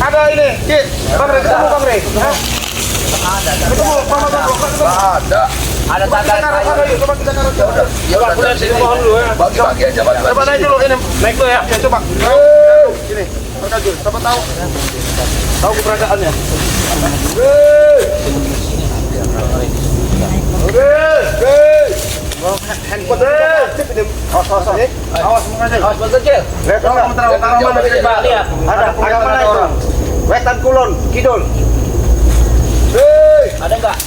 Ada ini, Cik. Bang Rey, ketemu Bang Rey. Ketemu, ada. Ada tanda. Yuk, coba kita taruh. Ya udah, pulang sini mohon dulu ya. Bagi-bagi aja, bagi. Coba naik dulu ini. Naik dulu ya. Ya coba. Sini. Terkajul. Siapa tahu? Tahu keberadaannya. Handphone awas mengajar. Awas kecil. Lihat orang taruh mana lihat. Ada mana itu? Wetan Kulon, Kidul. Ada enggak?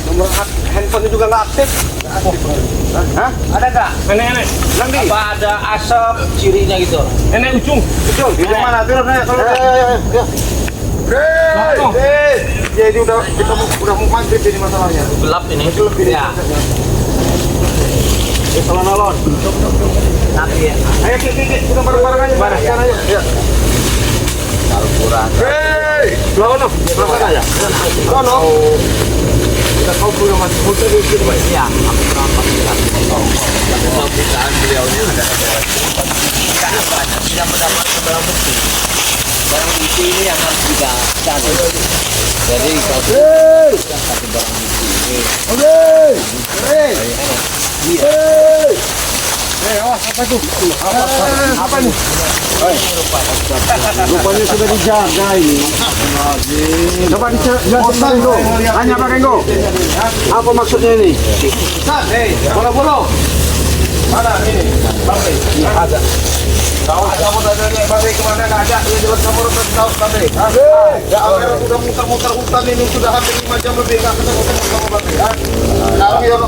Nomor handphone juga enggak aktif. Hah? Ada enggak? Nenek. Langdi. Apa ada asap cirinya gitu? Nenek ujung. Di mana? Turun aja kalau. Ayo. Jadi udah mau maghrib jadi masalahnya. Gelap ini. Ya. Salah nolon. Nanti ya. Ayo kita bareng-bareng aja. Bareng aja. Ya. Kalau kurang. Lawan berapa aja? Sono. Kita kau punya masih muda dikit, Pak. Ya, aku berapa kita. Pembicaraan beliau ini ada karena banyak tidak mendapat barang bukti. Barang bukti ini yang harus kita cari. Jadi kalau satu barang bukti ini. Awas apa itu? Apa nih? Rupanya sudah dijaga ini. Coba dijelaskan dulu. Tanya Pak Kenggo. Apa maksudnya ini? Bola-bola. Mana ini? Bang, ada. Tahu kamu tadi Bang kemana nggak ada? Ini jelas kamu harus tahu tadi. Ya orang udah muter-muter hutan ini sudah hampir 5 jam lebih nggak ketemu kamu Bang.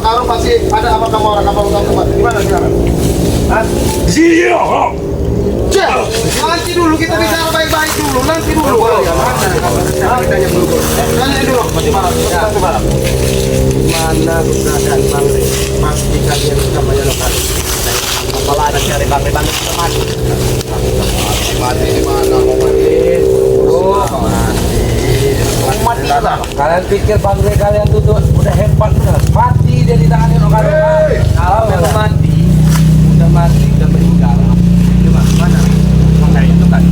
Sekarang pasti ada apa kamu orang kapal utama tempat? Di mana sekarang? Iya. Nanti dulu kita bicara baik-baik dulu. Nanti dulu. Tanya dulu. Masih malam. Mana keberadaan Bang Rey? Pasti kalian sudah menyalahkan. Kalau ada cari Bang Rey kita mati. Mati di mana mau mati? Mati lah. Kalian pikir Bang Rey kalian tuh udah hebat benar. Mati dia di tangan orang kalian. Kalau memang mati, udah meninggal. Coba mana? Makanya itu kan.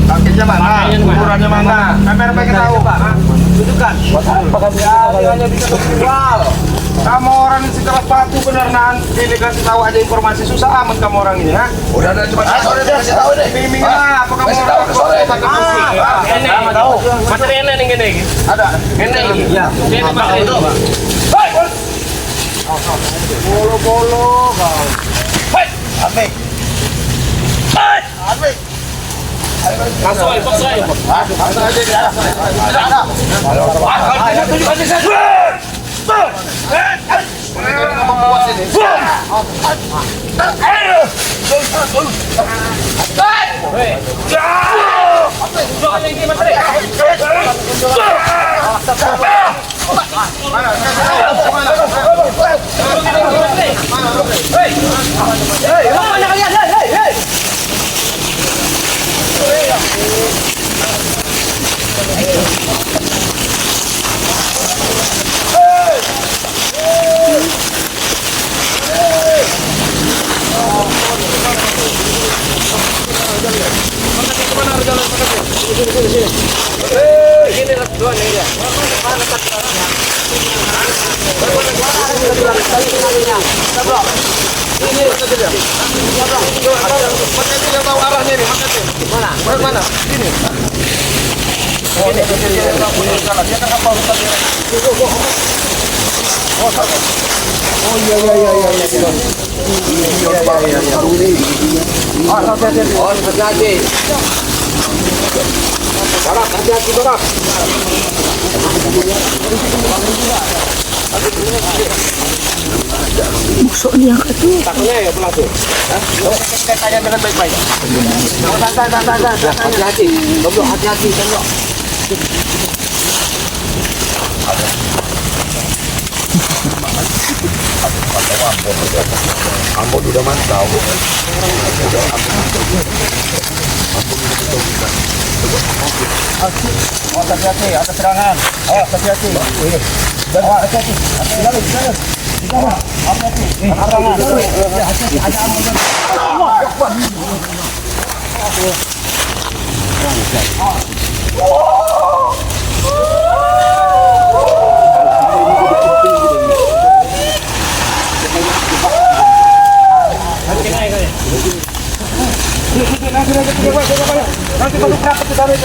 Kakinya mana? Ukurannya mana? Kamera pengen tahu. Tunjukkan. Buat apa kami hanya bisa menjual? Kamu orang yang sekelas batu benar nanti dikasih tahu aja informasi susah amat kamu orang ini, ha? Udah cuma sore dikasih tahu deh. Bimbing lah, apa kamu orang sore? Enak tahu. Materi enak nih gini. Ada. Enak ini. Ya. Ini materi itu. Hei, bolo kau. Hei, Amik. Hei, Amik. Masuk aja, paksa aja. Masuk aja di atas. Ada. Kalau tunjukkan saya. Busuk dia itu. Takutnya ya pulang tuh. Kita tanya dengan baik-baik. Hati-hati. Goblok, hati-hati, goblok. Ambon udah mantau. Oh, hati-hati, ada serangan. Oh, hati-hati. Dan hati-hati. Hati-hati. Hati-hati. Hati-hati. Ada aman. Nanti baru berapa kita ini.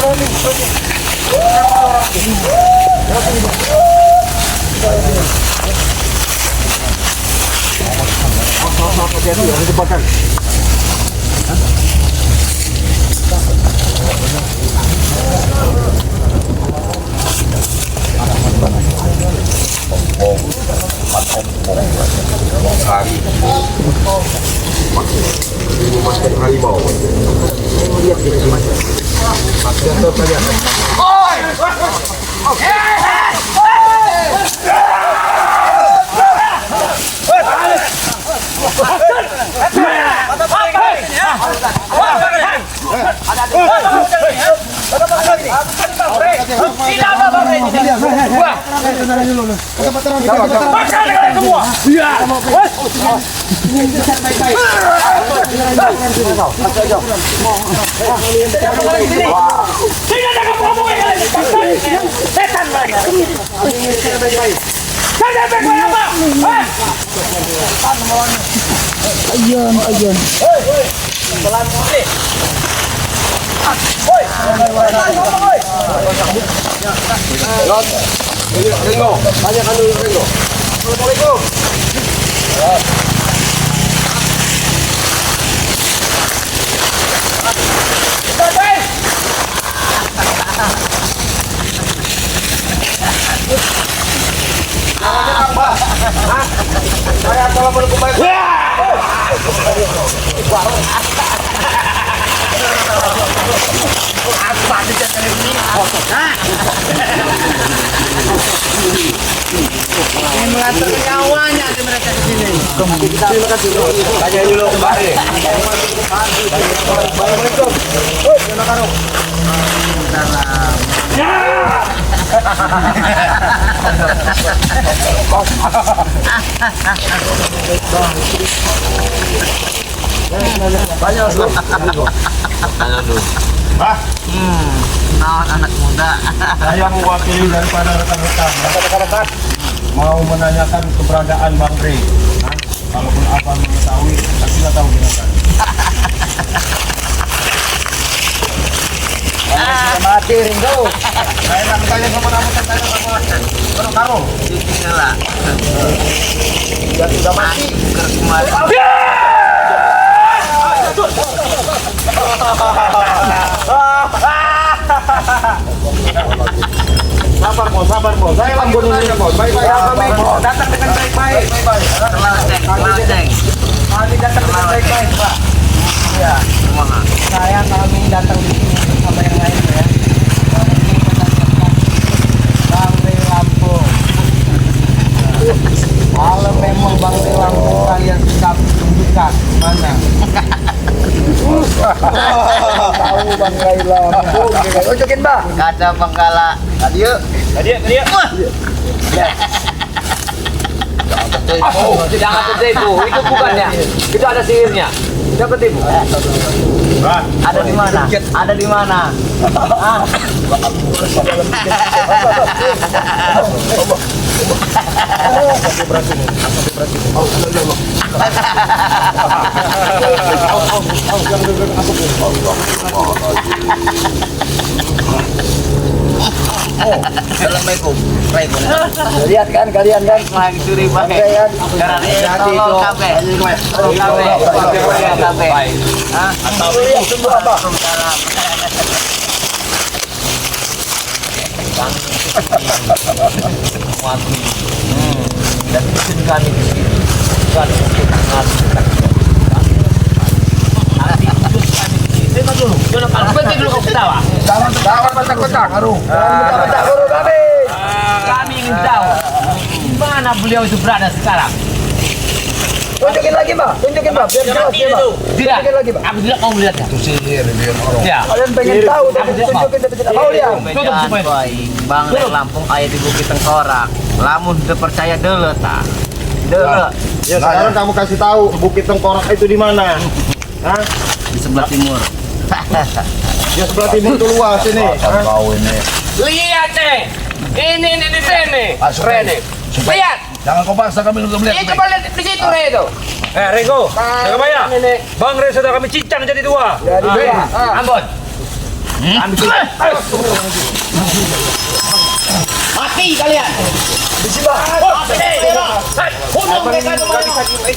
Harimau. Lihat sini Mas. Jatuh saja. Ringo, tanyakan dulu Ringo. Assalamualaikum. Saya assalamualaikum. Mengatur nyawanya di mereka di sini. Terima kasih. Tanya dulu kembali. Assalamualaikum. Tanya dulu. Naon anak muda. Saya mewakili daripada rekan-rekan mau menanyakan keberadaan Bang Rey. Kalaupun abang mengetahui, kita tahu gunakan. Mati Ringo. Saya nak tanya sama kamu, saya tanya sama Bang Karo. Tinggal. Dia sudah mati. Kemarin. Sabar bos. Saya lambun dulu bos. Baik-baik. Datang dengan baik-baik. Kelanteng. Kami datang dengan baik-baik, Pak. Ya, kumaha. Kami datang di sini bersama yang lain ya. Kami menanyakan Bang Rey Lampung. Kalau memang Bang Rey Lampung kalian suka tunjukkan mana? Tahu Bang Rey Lampung. Tunjukin Bang. Kaca Benggala. Tadi yuk. Tadi. Oh, jangan ketipu. Itu bukannya. Itu ada sihirnya. Jangan ketipu. Ada di mana? Ada di mana? Ah. Assalamualaikum. Lihat kan kalian kan? Lagi curi pakai. Karena Hati-hati itu. tolong kafe. Kafe. Hah? Tunggu apa? Dan izin kami di sini bukan untuk mengajukan nanti hidup kami di sini. Terima dulu. Jangan paling penting dulu kau ketawa. Jangan bentak-bentak, Arung. Jangan bentak-bentak guru kami. Kami ingin tahu di mana beliau itu berada sekarang. Tunjukin lagi, Pak. Tunjukin, Pak. Biar jelas ya, Pak. Tidak. Tunjukin lagi, Pak. Aku tidak mau melihatnya. Itu sihir biar orang. Ya. Kalian pengen tahu tapi tunjukin tapi tidak mau lihat. Bejaan baik, Bang Rek Lampung ayah di Bukit Tengkorak. Lamun udah percaya dulu tak? Dulu Ya sekarang kamu kasih tahu Bukit Tengkorak itu di mana? Hah? di sebelah timur. Ya sebelah timur itu luas ini. Pasar kau ini. Lihat nih, ini di sini, Masuk Rene. Lihat, Jangan kau paksa kami untuk melihat. ini coba lihat di situ Rene itu. Rego, jaga bayar. Bang Re sudah kami cincang jadi dua. Jadi dua. Ambon. Mati kalian.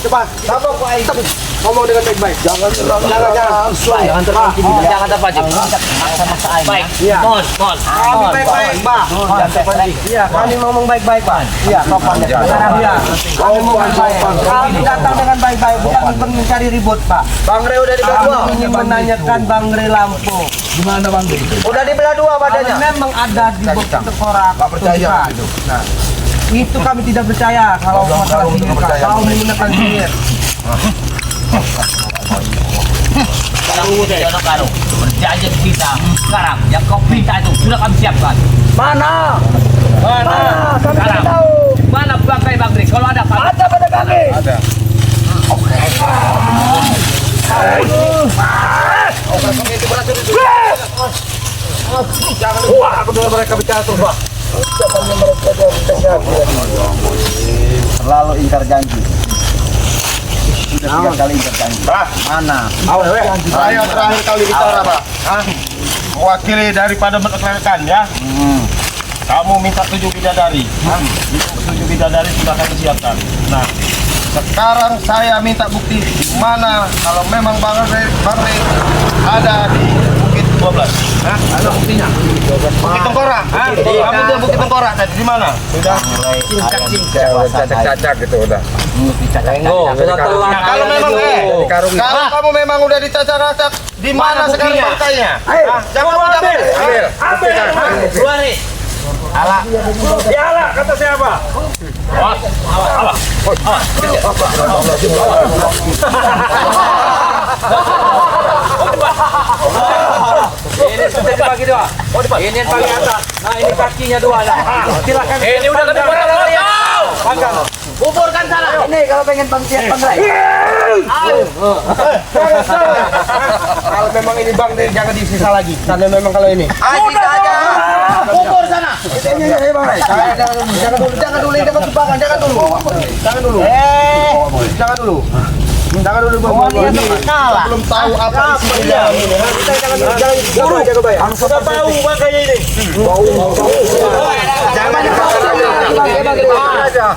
Coba. Tabok, Pak. Ngomong dengan baik-baik. Jangan langsung. Jangan terpancing. Jangan terpancing. Maksa-maksa aja. Baik. Mon. Kami baik-baik, Pak. Jangan terpancing. Iya, kami ngomong baik-baik, Pak. Iya, sopan ya, Pak. Iya. Kami ngomong baik-baik. Kami datang dengan baik-baik, bukan mencari ribut, Pak. Bang Re udah dibelah dua. Kami ingin menanyakan Bang Re Lampung. Di mana Bang Re? Udah dibelah dua badannya. Memang ada di Bukit Tengkorak. Enggak percaya itu. Nah, Itu kami tidak percaya kalau masalah kamu sihir, Pak. percaya. Kau menggunakan sihir. Karo. Berjanji kita sekarang yang kau minta itu sudah kami siapkan. Mana? Mana? Kami tidak Sekarang. tahu. Mana bangkai Bang Re? Kalau ada kami. Ada pada kami. ada. Wah, aku dengar mereka bicara tuh, Pak. Terlalu ingkar janji. Sudah 3 kali ingkar janji. Pak, Mana? saya terakhir kali bicara, Pak. Hah? Mewakili daripada menekankan ya. Kamu minta 7 bidadari. Hah? 7 bidadari sudah kami siapkan. Nah, sekarang saya minta bukti di mana kalau memang Bang Re ada di Bukit 12. Hah? Ada buktinya. Bukit Tengkorak. Hah? Kamu di Bukit Tengkorak tadi di mana? Sudah. Cacak-cacak gitu udah. Renggo, sudah telat. Nah, kalau memang kalau kamu memang udah dicacak-cacak, di mana sekarang buktinya? buktinya? Hah? Jangan Ambil. ambil. Keluar nih. Alah. Dialah, kata siapa? Ini sudah dibagi dua. Ini yang paling atas. Nah, ini kakinya dua. Nah, silakan. Ini udah lebih potong. Panggang. Kuburkan sana. Ini kalau pengen pangsiat Bang Re. Kalau memang ini Bang Re jangan disisa lagi. Karena memang kalau ini. Kita aja. Kubur sana. Ini Bang Re. Jangan dulu ini dapat jebakan. Jangan dulu. Jangan dulu. Jangan dulu. Jangan dulu Bang. Ini Kalah. belum tahu apa isinya. Jangan jaga bayar. Sudah tahu makanya ini. Jangan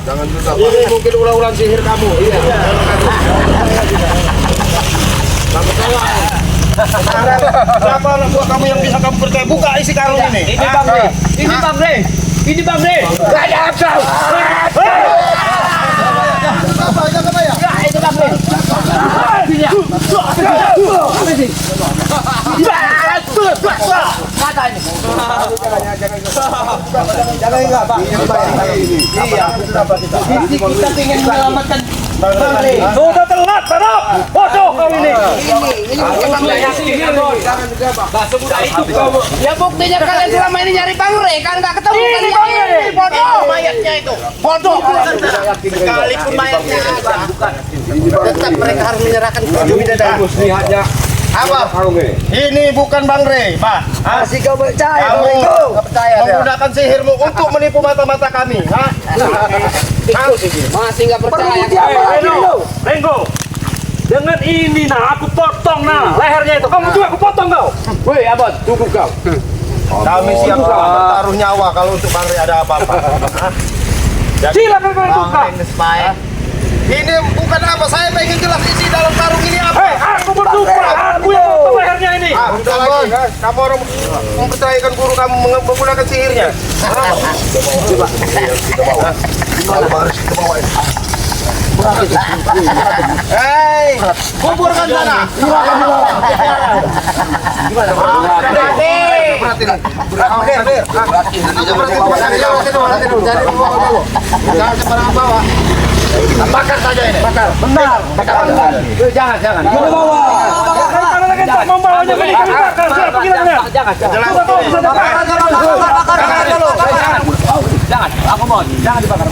Jangan Ini mungkin ulang-ulang sihir kamu. Iya. Siapa anak buah kamu yang bisa kamu percaya? Buka isi karung ini. Ini Bang Re. Ini Bang Re. Ini Bang Re. Gak ada absal. Jaga bayar. Itu Bang Re. Kata ini. Jangan enggak, Pak. Iya, kita ingin menyelamatkan Bang Re. Sudah telat, Barok. Bodoh kau ini. Ya buktinya kalian selama ini nyari Bang Re kan nggak ketemu kan Bang Re. Bodoh mayatnya itu. Bodoh. Sekalipun mayatnya ada, tetap mereka harus menyerahkan 7 bidadari. Apa? Ini bukan Bang Re, Pak. Hah? Masih kau percaya, Kamu Bang Re? Nggak percaya dia. menggunakan sihirmu untuk menipu mata-mata kami. Hah? Masih nggak percaya. Perlu siapa lagi lu? Renggo. Dengan ini nah aku potong nah lehernya itu. Kamu juga aku potong kau. Woi, abad, tunggu kau. Kami siap taruh nyawa kalau untuk Bang Re ada apa-apa. Hah? Jadi, Silakan kau buka. ini bukan apa, saya pengen jelas isi dalam karung ini apa. Hei, aku bersumpah. Aku yang potong lehernya ini. Udah lagi, kan? Kamu orang mempercayakan guru kamu menggunakan sihirnya. Hei, kuburkan sana. Jangan sembarang bawa. Bakar saja ini. Bakar. Benar. Bakar. Jangan. Mau bawa. Membawanya ke dibakar. Jangan. Jangan, aku mohon, jangan dibakar.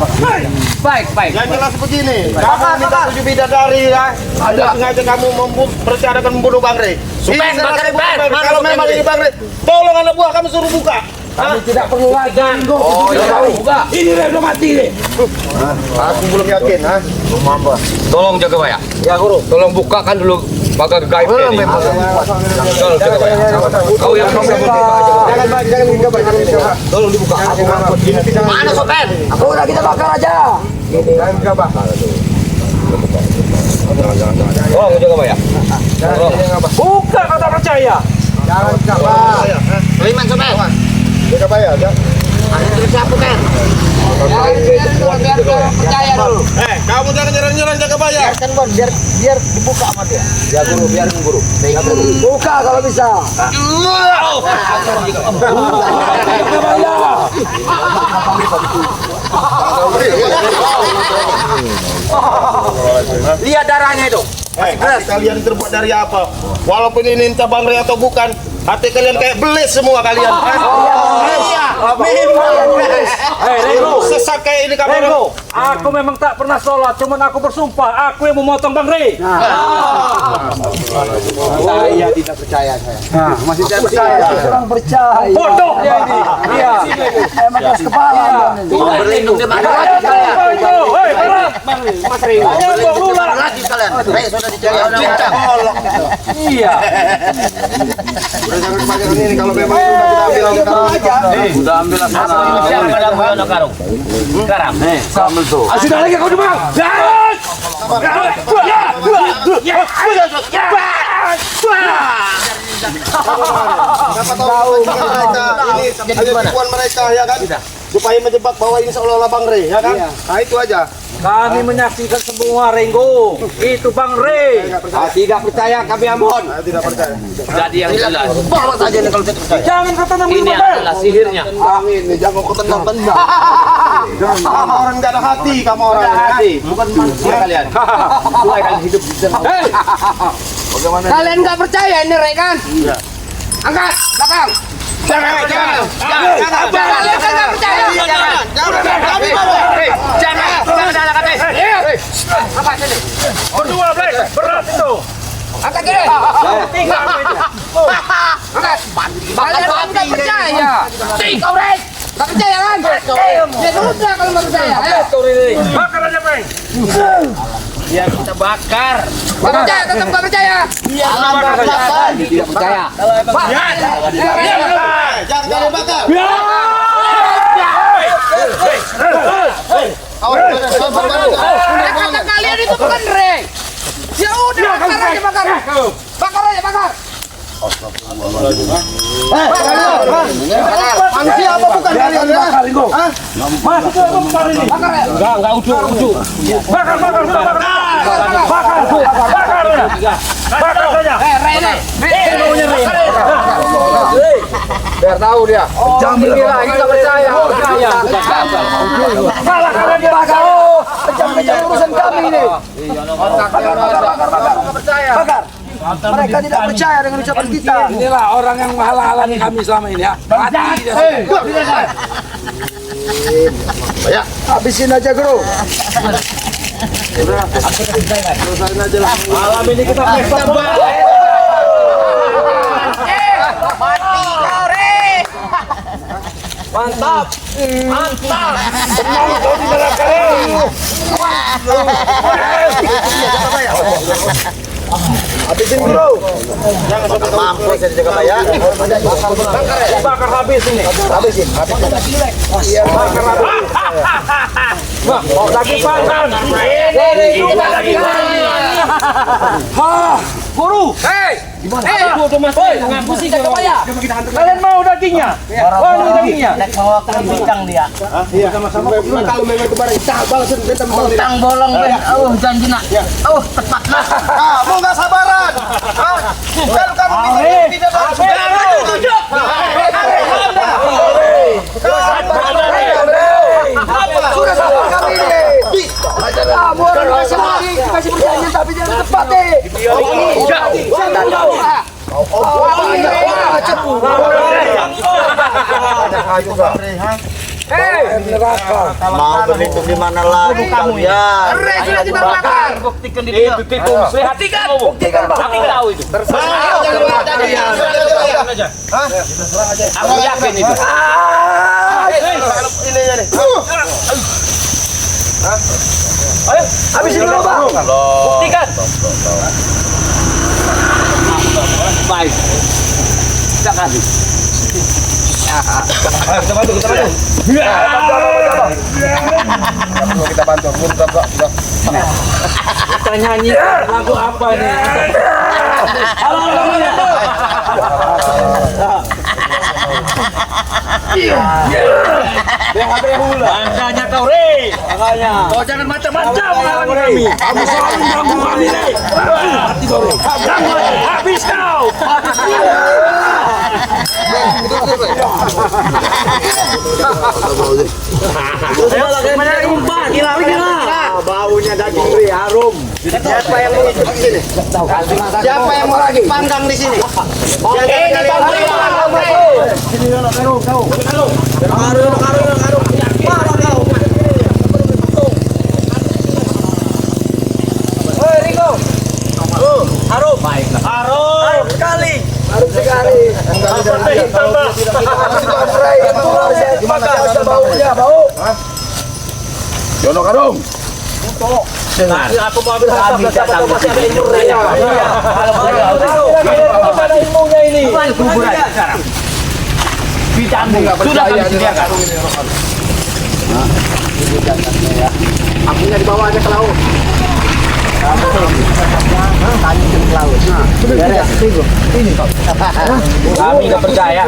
Baik. Yang jelas begini, kamu minta 7 bidadari ya. Ada sengaja kamu berencanakan membunuh Bang Rey. Ben, Kalau memang ini Bang Rey, tolong anak buah kamu suruh buka. Kami tidak perlu lagi. Oh, ya. Ini udah mati nih. Aku belum yakin, ha? Tolong jaga Pak ya. Ya guru. Tolong bukakan dulu pagar gaib ini. Tolong jaga Pak ya. Kau yang bisa membuka. Jangan buka, Pak. Tolong dibuka. Mana Sopen? Aku udah kita bakar aja. Jangan buka, Pak. Tolong jaga Pak ya. Buka kata percaya. Jangan buka, Pak. Liman Sopen. Jaga Pak ya. Terus siapa Ben? Biar percaya dulu. Kamu jangan nyerang-nyerang jaga Pak ya. Kan Bon, biar dibuka sama dia. Ya guru, biarin guru. Buka kalau bisa. Lihat darahnya itu. Hati kalian terbuat dari apa? Walaupun ini entah Bang Rey atau bukan, hati kalian kayak belis semua kalian. Sesat kayak ini kamu. Rego, aku memang tak pernah sholat, cuman aku bersumpah, aku yang memotong Bang Rey. Saya tidak percaya saya. Nah, masih tidak percaya. Kurang percaya. Bodoh dia ini. Iya. Emang keras kepala. Berlindung di mana? Hei, Mas Rey. Ayo, ular. Lagi kalian. Rey sudah dijaga. Iya. Udah jangan dipakai ini kalau memang sudah kita ambil Udah ambil sana. Siapa dalam bulan karung? Sekarang. Ambil tuh. Sudah lagi kau demam. Siapa tahu mereka ini hanya tipuan mereka ya kan? Supaya menjebak bahwa ini seolah-olah Bang Rey ya kan? Nah itu aja. Kami menyaksikan semua, Renggo. Itu Bang Rey. Tidak percaya kami Ambon. Saya tidak percaya. Jadi yang jelas. Bawa saja ini kalau tidak percaya. Jangan kata nama Ini adalah sihirnya. Ini jangan kau tenang tenang. Kamu orang tidak ada hati, kamu orang hati. Bukan manusia kalian. Mulai kalian hidup di sana. Kalian nggak percaya ini Rey kan? Angkat, belakang. Jangan nggak percaya. Angkat sini. Berdua, Blek. Berat itu. Angkat kiri. Angkat. Kalian kan nggak percaya. Kau Rey. Nggak percaya kan? Ya sudah kalau nggak percaya. Ayo. Bakar aja, Peng. Ya kita bakar. Nggak percaya, tetap nggak percaya. Tidak percaya. Jangan kalian bakar. Kata kalian itu bukan Rey. Ya udah bakar aja bakar. Bakar aja bakar. Manusia apa bukan kalian ya? Masuk ke bakar ini. Bakar ya. Enggak ujuk. Bakar. Bakar saja. Rey nih. Biar tahu dia. Jangan lagi tidak percaya. Salah kalian dia. Bakar. Kejam-kejam urusan kami ini. Bakar. Mereka tidak percaya dengan ucapan kita. Inilah orang yang menghalang-halangi kami selama ini ya. Mati dia. Habisin aja guru. Malam ini kita pesta. Mati kau Rey. Mantap. Habisin guru. Jangan sampai mampu saya jaga Pak ya. Bakar habis ini. Habisin. Bakar habis. Lagi panas. Guru. Hei. Ngaku sih kalian mau dagingnya? Wah, ini dagingnya. Bawa ke bincang dia. Kalau memang kemarin kita balasin kita Utang bolong Ben. Janji nak. Tepat lah. Kamu nggak sabaran. Kalau kamu tidak Sudah sampai kami ini. cepat deh. Setan kau. Mau berlindung di mana lagi kalian? Sudah kita bakar. Buktikan di dia. Buktikan, Bang. Tapi tahu itu. Aku yakin itu. Habisin dulu, Bang. Buktikan. Baik. Tidak kasih. Kita bantu. Kita nyanyi lagu apa nih? Halo, Andanya kau, Re. Makanya. Kau jangan macam-macam melawan kami. Kamu selalu ganggu kami, Re. Hati kau, Re. Ganggu, habis kau. Baunya daging Re, harum. Siapa yang mau ikut di sini? Siapa yang mau lagi panggang di sini? Oke, ini harum sekali. Jono Karung. Aku mau ambil kami tidak tahu masih ada ilmunya. Kalau ada ilmunya ini. Kuburan sekarang. Sudah kami sediakan. Akunya dibawa aja ke laut. Kami tidak percaya.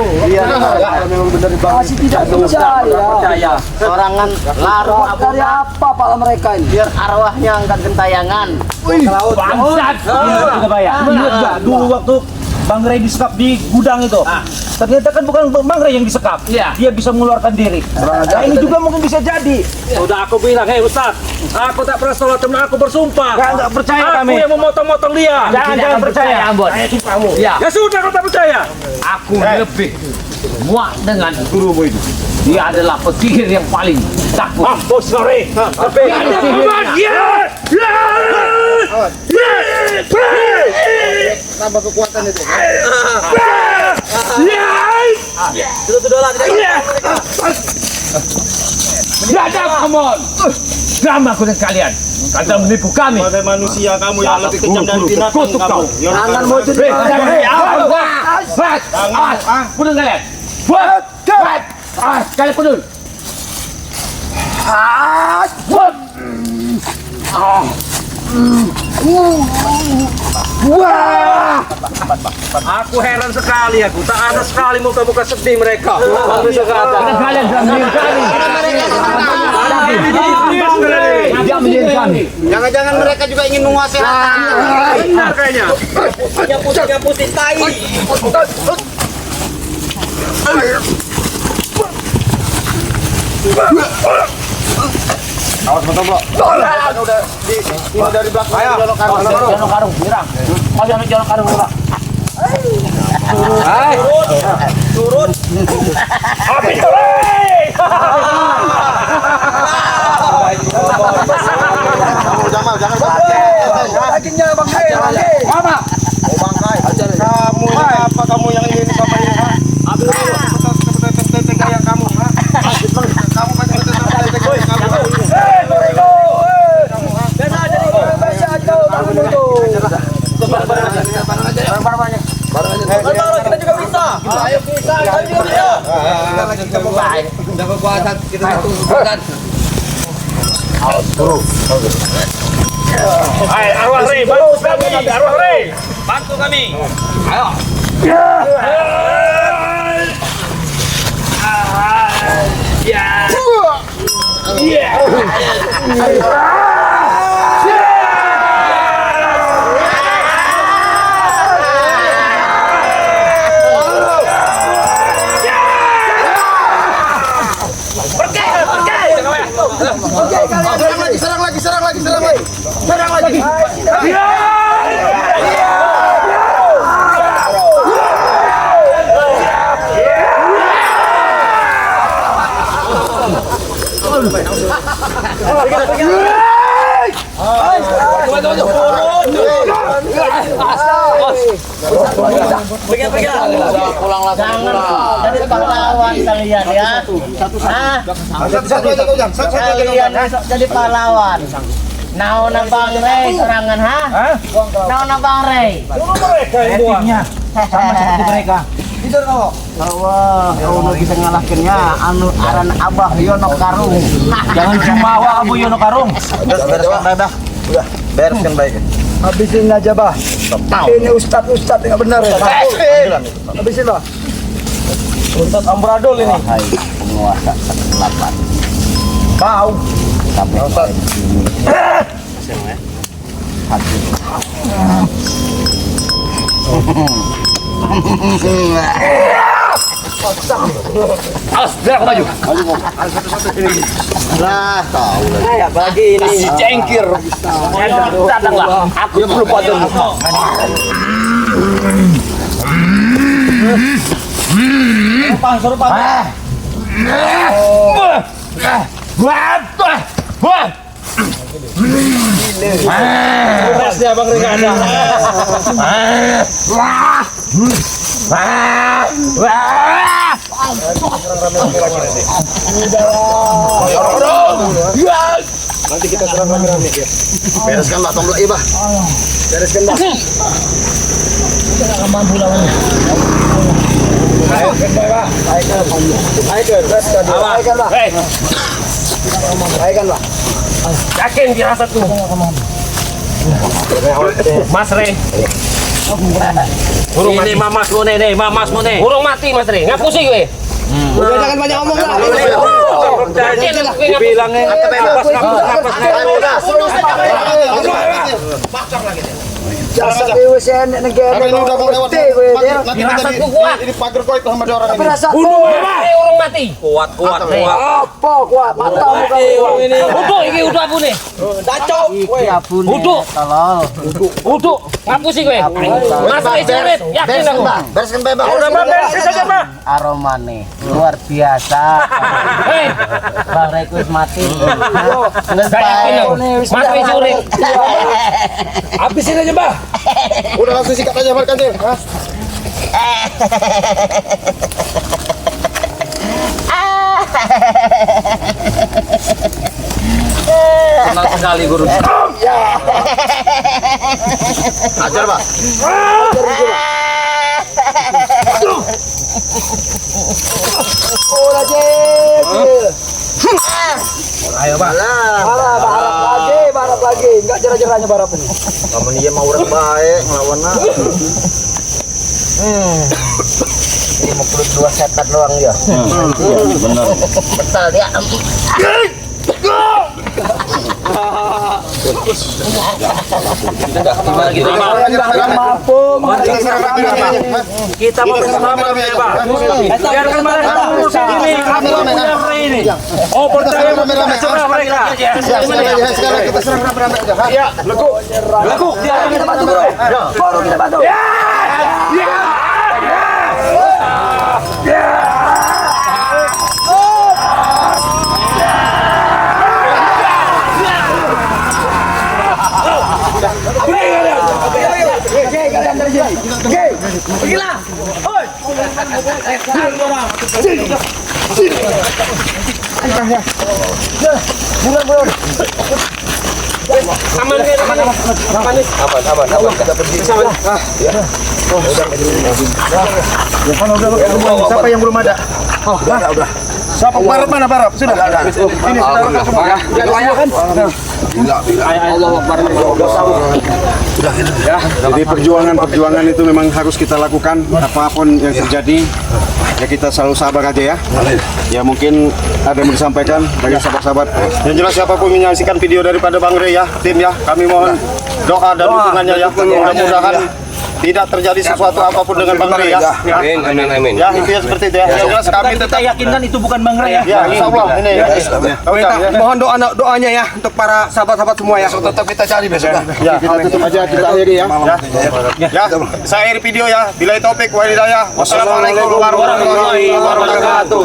Memang benar masih tidak percaya. Sorangan larung Dari apa pala mereka ini? biar arwahnya angkat gentayangan. Bangsat. Ingat gak dulu waktu Bang Ray disekap di gudang itu? Ternyata kan bukan Bang Ray yang disekap. Iya. Dia bisa mengeluarkan diri. Nah ini juga mungkin bisa jadi. Sudah aku bilang, hei Ustaz, aku tak pernah sholat teman aku bersumpah. Nggak percaya Aku kami. yang memotong-motong dia. Jangan percaya. Saya timpamu. Ya sudah, kau tak percaya. Aku lebih muak dengan gurumu itu. Dia adalah penyihir yang paling takut. Bos Ray. Tapi Tambah kekuatan itu. come on. Drama aku dengan kalian. Kalian menipu kami. Sebagai manusia kamu yang lebih kejam dari binatang kamu. Tanganmu itu Pudul kalian. Buat. Kalian pudul. Aku heran sekali aku. Tak ada sekali muka-muka sedih mereka. Kalian jangan mendiam kami. Jangan-jangan mereka juga ingin menguasai harta. Benar kayaknya. Putih tai. Awas betul bro. Udah dari belakang. Ayo. Jono Karung, birang. Kau jangan Jono Karung ulang. Turun. Habis Jamal, jangan Dagingnya Bang Ray. Apa? bangkai. Kamu ini apa kamu yang ini bapak ini? Teteh kayak kamu, ha? Kamu kan teteh kayak kamu. Kita juga bisa. Ayo bisa, kita juga bisa. Kita berpuasa, kita berpuasa. Hai, arwah Ray, bantu kami. Arwah Ray, bantu kami. Ayo. Serang lagi. Jadi pahlawan kalian ya. Kalian besok jadi pahlawan. Naon Bang Rey serangan ha? Naon Bang Rey? Timnya sama seperti mereka. Allah, kalau bisa ngalahkannya anu aran Abah Yono Karung. Jangan cuma Abu Yono Karung. Bereskan baik. Habisin aja, Bah. Ini ustad yang benar ya. Habisin, Bah. Ustaz Amburadul ini. Hai penguasa kegelapan. Bau. Sampai Ustaz. Maju. Lah, tahu lagi. Ya, bagi ini. Si cengkir. Datanglah. Aku belum pada muka. Suruh Beresnya Bang Rey nggak ada. Nanti kita serang rame-rame ya. Bereskan Mbak, tolong lagi, Mbak. Bereskan, Mbak. Baikkan, Bah. Yakin dirasa tuh. Mas Rey. Ini mamasmu nih, mamasmu nih. Urung mati Mas Rey. Ngapusi gue. Udah jangan banyak ngomong lah. Dibilangnya Jasa PWSN negara. Karena ini udah mau lewat. Nanti Dirasatku kuat. ini pagar kau itu sama dia orang ini. Rasa Urung mati. Kuat. apa kuat? Matamu kau ini. Uduk iki udah aku nih. Dacok. Uduk. Uduk. Ngapusi gue. Mas Rey cerit. Yakin aku. Bereskan baik, Mbak. Udah beres saja, Pak. Aroma nih luar biasa. Hei, Bang Rey kuis mati. saya yakin aku. Mas Rey curik. Habisin aja, Bah. Udah langsung sikat aja makan dia. Hah? Senang sekali guru. Ajar, Mbak. Oh, lagi. Ayo, Mbak. Barap lagi. Enggak jerah-jerahnya barap ini. Kamu dia mau orang baik ngelawan nak. Ini mau perut dua setan doang dia. Benar. Betul dia. Kita mau bersama ya, Pak. Biarkan mereka urus ini. Kami punya Rey ini. Oh, percaya serah mereka. Sekarang kita serang rame-rame aja. Hah? Ya, lekuk. Dia kita bantu, Bro. Baru kita bantu. Pergilah. Oi. Bulan. Aman nih. Aman. Kita pergi. Siapa yang belum ada? Oh, udah. Siapa Barap mana Barap? Sudah. Ini sudah semua. Jadi perjuangan itu memang harus kita lakukan apapun yang terjadi. Ya kita selalu sabar aja ya. Ya mungkin ada yang disampaikan bagi sahabat-sahabat. Yang jelas siapapun menyaksikan video daripada Bang Rey ya, tim ya, kami mohon doa dan dukungannya ya. Mudah-mudahan tidak terjadi sesuatu apapun dengan Bang Rey ya. Amin. Ya, intinya seperti itu ya. Yang jelas kami Kita tetap yakinkan itu bukan Bang Rey ya. ya, insyaallah ini. Mohon doanya ya untuk para sahabat-sahabat semua ya. Tetap kita cari besok. Ya, kita tutup aja, kita akhiri ya. Ya, saya akhiri video ya. Bila taufik wal hidayah. Wassalamualaikum warahmatullahi wabarakatuh.